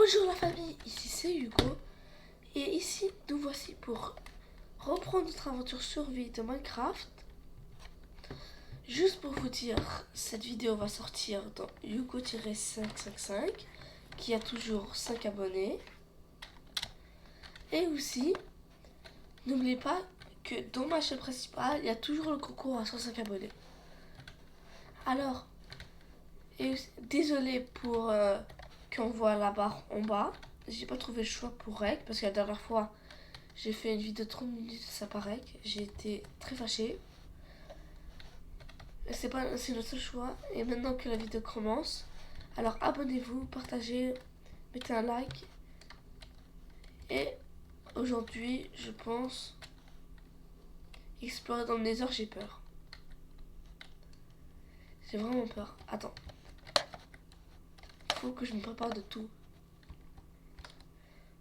Bonjour la famille, ici c'est Hugo et ici nous voici pour reprendre notre aventure survie de Minecraft. Juste pour vous dire, cette vidéo va sortir dans Hugo-555 qui a toujours 5 abonnés. Et aussi, n'oubliez pas que dans ma chaîne principale, il y a toujours le concours à 105 abonnés. Alors, désolé pour qu'on voit la barre en bas. J'ai pas trouvé le choix pour règle parce que la dernière fois j'ai fait une vidéo de 30 minutes, ça paraît. J'ai été très fâchée. C'est notre seul choix. Et maintenant que la vidéo commence, alors abonnez-vous, partagez, mettez un like. Et aujourd'hui, je pense explorer dans le Nether, j'ai peur. J'ai vraiment peur. Attends. Faut que je me prépare de tout.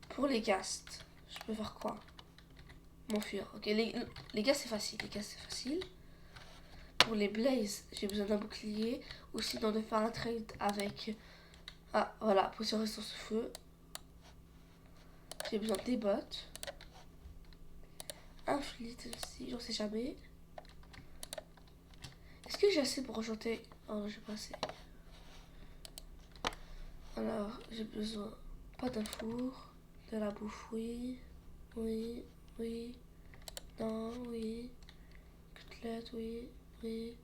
Pour les ghasts, je peux faire quoi? M'enfuir. Ok, les gars, c'est facile. Les gars, c'est facile. Pour les blazes, j'ai besoin d'un bouclier. Ou sinon de faire un trade avec... Ah, voilà, potion résistance au feu. J'ai besoin des bottes. Un flit aussi, j'en sais jamais. Est-ce que j'ai assez pour enchanter? Oh non, j'ai pas assez. Alors, j'ai besoin... Pas d'un four. De la bouffe, oui. Oui, oui. Non, oui. Côtelette, oui, oui.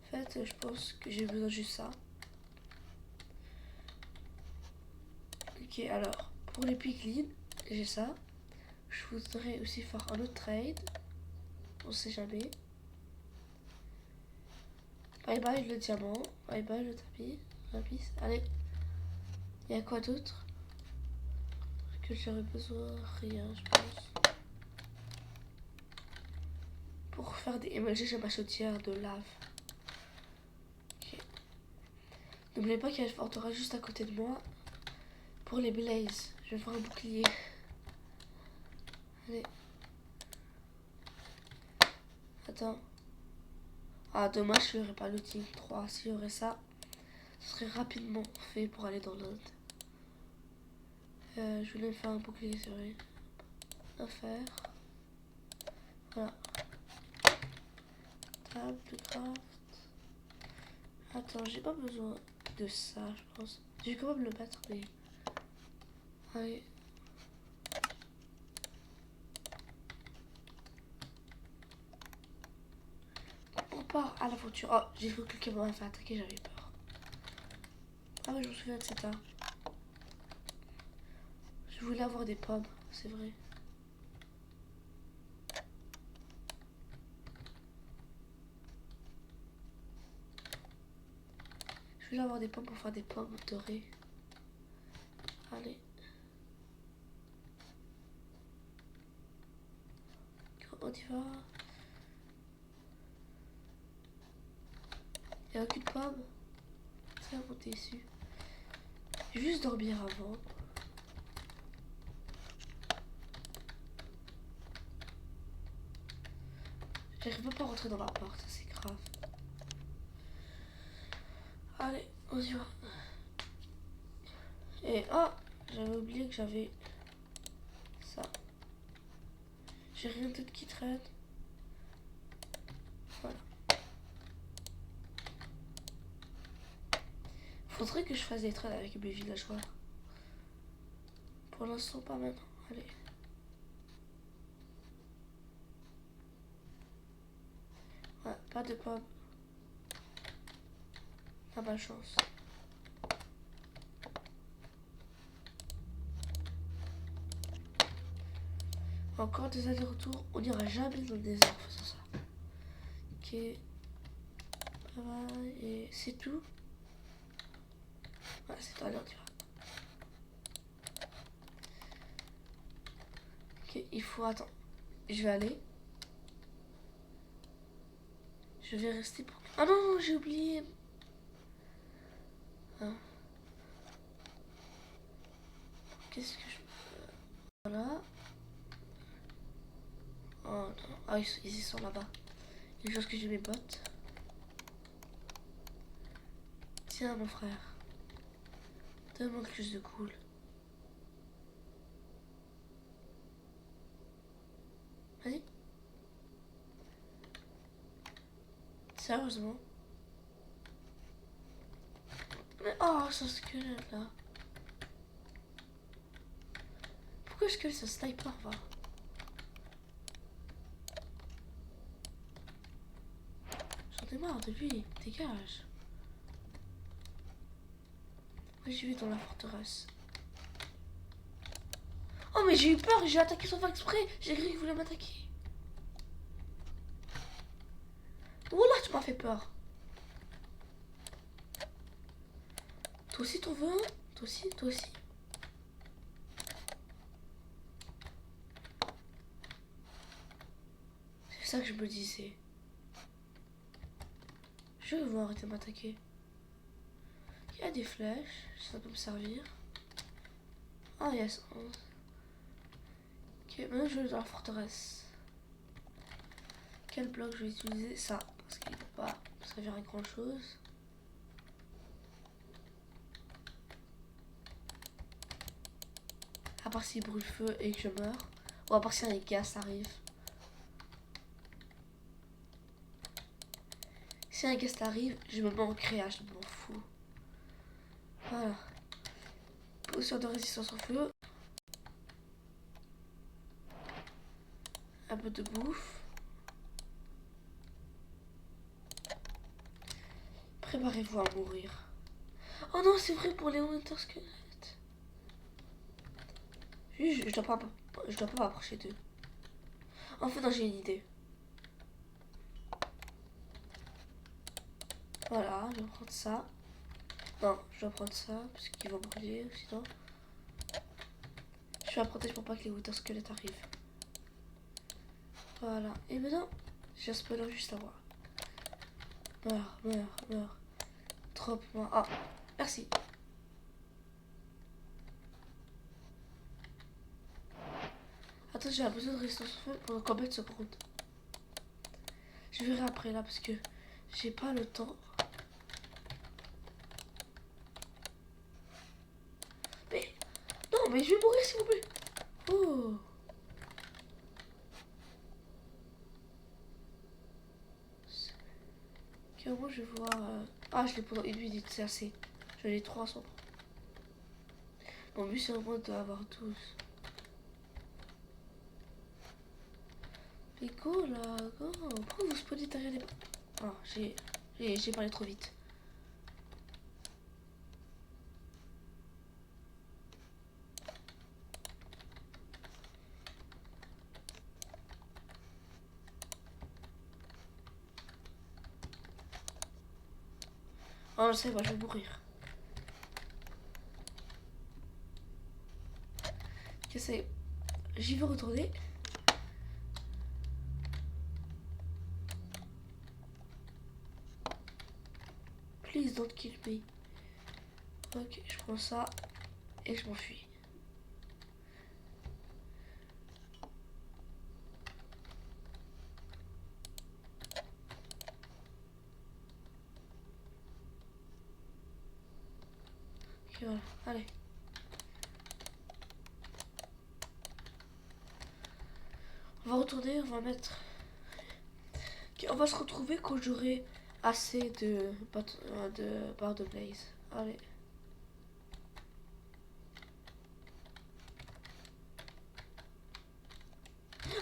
En fait, je pense que j'ai besoin de juste ça. Ok, alors, pour les piglins, j'ai ça. Je voudrais aussi faire un autre trade. On sait jamais. Bye bye le diamant. Bye bye le tapis. Allez. Il y a quoi d'autre que j'aurais besoin? Rien, je pense. Pour faire des MLG, j'ai ma chaudière de lave. Ok. N'oubliez pas qu'il y a une forteresse juste à côté de moi. Pour les blazes, je vais faire un bouclier. Allez. Attends. Ah, dommage, je n'aurais pas le team 3. S'il y aurait ça, ce serait rapidement fait pour aller dans l'autre. Je voulais faire un bouclier, c'est vrai. À faire. Voilà. Table de craft. Attends, j'ai pas besoin de ça, je pense. Je vais quand même le mettre, mais... Allez. On part à l'aventure. Oh, j'ai cru que quelqu'un m'aurait fait attaquer, j'avais peur. Ah ouais, je me souviens de cet arbre. Je voulais avoir des pommes, c'est vrai. Je voulais avoir des pommes pour faire des pommes dorées. Allez. On y va. Il n'y a aucune pomme. C'est vraiment déçu. Je vais juste dormir avant. J'arrive pas à rentrer dans la porte, ça c'est grave. Allez, on y va. Et oh, j'avais oublié que j'avais ça. J'ai rien d'autre qui traîne. Voilà. Faudrait que je fasse des trades avec mes villageois. Pour l'instant, pas maintenant. Allez. Ouais, pas de pommes. Pas ma chance. Encore des allers-retours. On n'ira jamais dans le désert en faisant ça. Ok. Voilà, et c'est tout. Ouais, c'est tout. Allez, on y va. Ok, il faut attendre. Je vais aller. Je vais rester pour... Ah non, j'ai oublié. Hein. Qu'est-ce que je... Voilà. Oh non. Ah, ils y sont là-bas. Il faut que j'ai mes bottes. Tiens, mon frère. Tellement plus de cool. Vas-y. Sérieusement. Mais oh, ce squelette là. Pourquoi est-ce que ce sniper va? J'en ai marre de lui. Dégage. Oui, je vais dans la forteresse. Oh, mais j'ai eu peur. J'ai attaqué sans faire exprès. J'ai cru qu'il voulait m'attaquer. Oh là, tu m'as fait peur. Toi aussi, t'en veux un? Toi aussi, toi aussi. C'est ça que je me disais. Je vais arrêter de m'attaquer. Il y a des flèches, ça peut me servir. Ah yes. Ok, maintenant je vais dans la forteresse. Quel bloc je vais utiliser? Ça, parce qu'il ne va pas servir à grand chose. À part s'il brûle feu et que je meurs. Ou à part si un gaz arrive. Si un gaz arrive, je me mets en créage, je m'en fous. Voilà. Potion de résistance au feu. Un peu de bouffe. Préparez-vous à mourir. Oh non, c'est vrai pour les Winter Squelettes. Je dois pas m'approcher d'eux. En fait, non, j'ai une idée. Voilà, je vais prendre ça. Non, je dois prendre ça parce qu'ils vont brûler sinon. Je vais la protéger pour pas que les Winter Squelettes arrivent. Voilà. Et maintenant, j'ai un spawner juste à moi. Meurs, meurs, meurs. Trop moi. Ah, merci. Attends, j'ai besoin de résistance au feu pendant combien de secondes? Je verrai après là parce que j'ai pas le temps. Mais non, mais je vais mourir s'il vous plaît. Oh. Ok, moi je vais voir. Ah, je l'ai pendant une minute, c'est assez. J'en ai 300. Mon but c'est au moins d'avoir 12. Mais go là, go. Pourquoi vous spawnez derrière les... Ah, j'ai parlé trop vite. Oh, je sais pas, je vais mourir. Ok, c'est... J'y vais retourner. Please don't kill me. Ok, je prends ça et je m'enfuis. Ok, voilà, allez. On va retourner, on va mettre... Ok, on va se retrouver quand j'aurai assez de barres de blaze. Allez.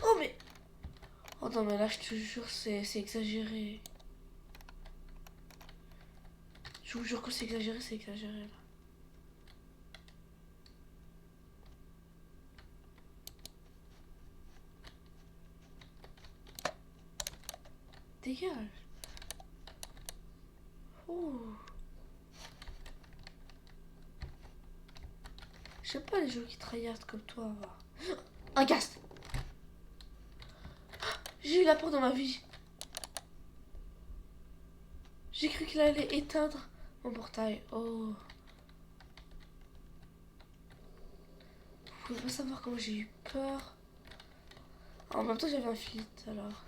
Oh mais... Oh non mais là je te jure c'est exagéré. Je vous jure que c'est exagéré là. Dégage. Oh. J'aime pas les jeux qui tryhard comme toi. Va. Un gast. J'ai eu la peur dans ma vie. J'ai cru qu'il allait éteindre mon portail. Oh. Vous pouvez pas savoir comment j'ai eu peur. En même temps j'avais un flit alors.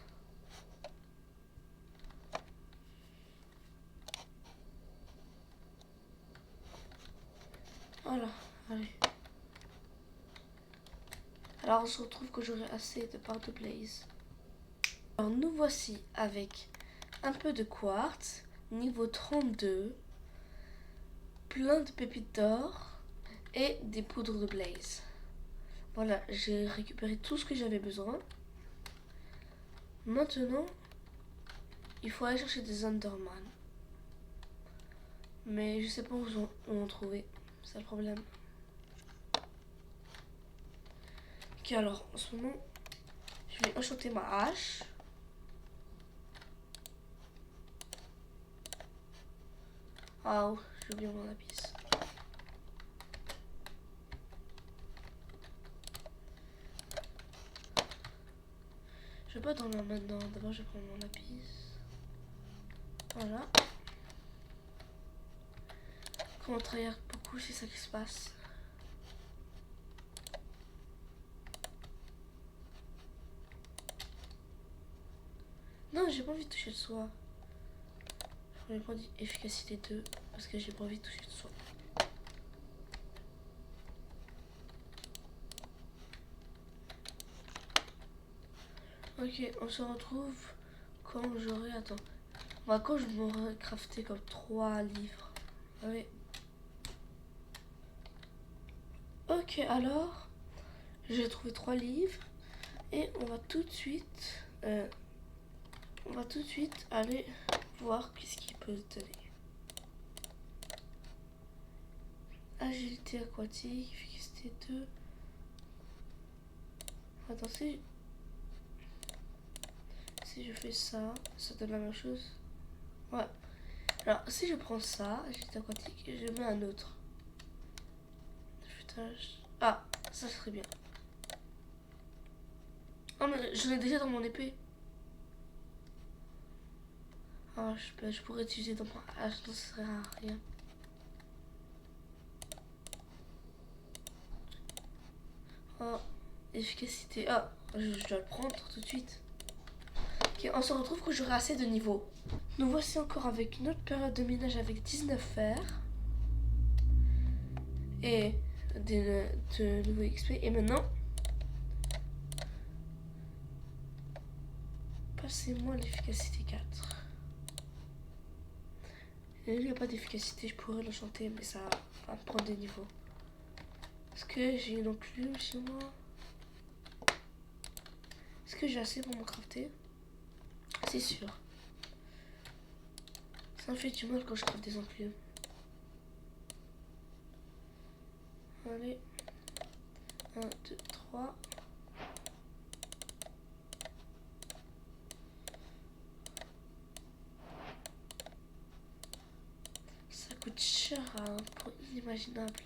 Voilà, allez. Alors on se retrouve que j'aurai assez de barres de blaze. Alors nous voici avec un peu de quartz, niveau 32, plein de pépites d'or et des poudres de blaze. Voilà, j'ai récupéré tout ce que j'avais besoin. Maintenant, il faut aller chercher des Enderman. Mais je sais pas où en trouver, c'est le problème. Ok, alors en ce moment, je vais enchanter ma hache. Ah, oh, j'ai oublié mon lapis. Je vais pas dormir maintenant, d'abord je vais prendre mon lapis. Voilà. Quand on travaille beaucoup, c'est ça qui se passe. Non, j'ai pas envie de toucher le soie. Je vais prendre efficacité 2 parce que j'ai pas envie de toucher le soie. Ok, on se retrouve quand j'aurai... Attends. Bah, quand je m'aurai crafté comme 3 livres. Oui. Ok, alors, j'ai trouvé 3 livres. Et on va tout de suite... aller voir qu'est-ce qu'il peut donner. Agilité aquatique, efficacité 2. Attends, si je fais ça, ça donne la même chose. Ouais. Alors, si je prends ça, agilité aquatique, et je mets un autre. Ah, ça serait bien. Oh, mais j'en ai déjà dans mon épée. Ah, je pourrais utiliser dans mon hache, ça serait à rien. Oh, efficacité. Ah, je dois le prendre tout de suite. Ok, on se retrouve quand j'aurai assez de niveaux. Nous voici encore avec une autre période de minage avec 19 fer. Et de nouveaux XP. Et maintenant, passez-moi l'efficacité 4. Et il n'y a pas d'efficacité, je pourrais l'enchanter, mais ça va prendre des niveaux. Est-ce que j'ai une enclume chez moi? Est-ce que j'ai assez pour me crafter? C'est sûr. Ça me fait du mal quand je crafte des enclumes. Allez. 1, 2, 3. Ça coûte cher à un point inimaginable.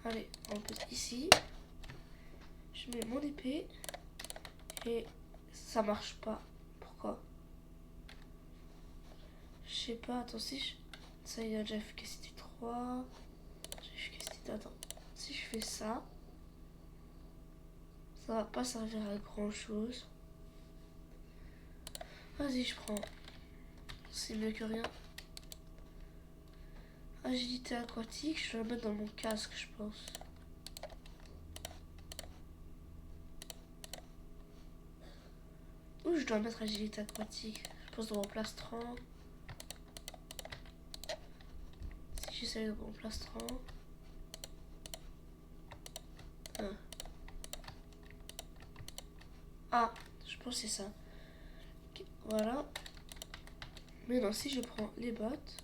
Allez, on peut ici. Je mets mon épée. Et ça marche pas. Pourquoi? Je sais pas, attends, si je... Ça y est, j'ai efficacité 3. J'ai efficacité... Attends, si je fais ça, ça va pas servir à grand chose. Vas-y, je prends. C'est mieux que rien. Agilité aquatique, je vais la mettre dans mon casque, je pense. Où je dois mettre agilité aquatique? Je pense dans mon plastron. Si j'essaye dans mon plastron. Ah, je pense que c'est ça. Okay, voilà. Maintenant, si je prends les bottes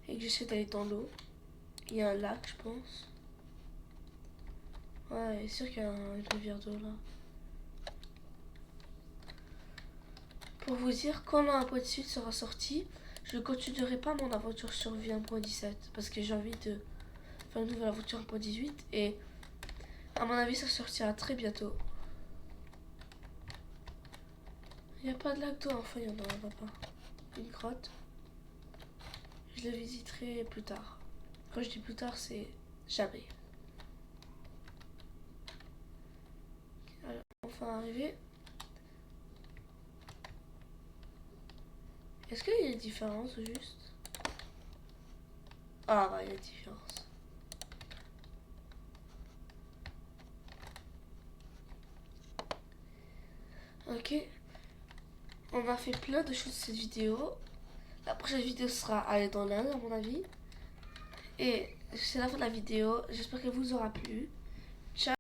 et que j'essaie d'aller dans l'eau, il y a un lac, je pense. Ouais, c'est sûr qu'il y a une rivière d'eau là. Pour vous dire, quand l'1.18 sera sorti, je ne continuerai pas mon aventure survie 1.17 parce que j'ai envie de faire une nouvelle aventure 1.18 et à mon avis ça sortira très bientôt. Il n'y a pas de lac d'eau, enfin il y en a pas. Une grotte. Je la visiterai plus tard. Quand je dis plus tard, c'est jamais. Alors, enfin arrivé. Est-ce qu'il y a une différence ou juste? Ah, bah, il y a une différence. Ok. On a fait plein de choses cette vidéo. La prochaine vidéo sera aller dans l'Inde, à mon avis. Et c'est la fin de la vidéo. J'espère qu'elle vous aura plu. Ciao.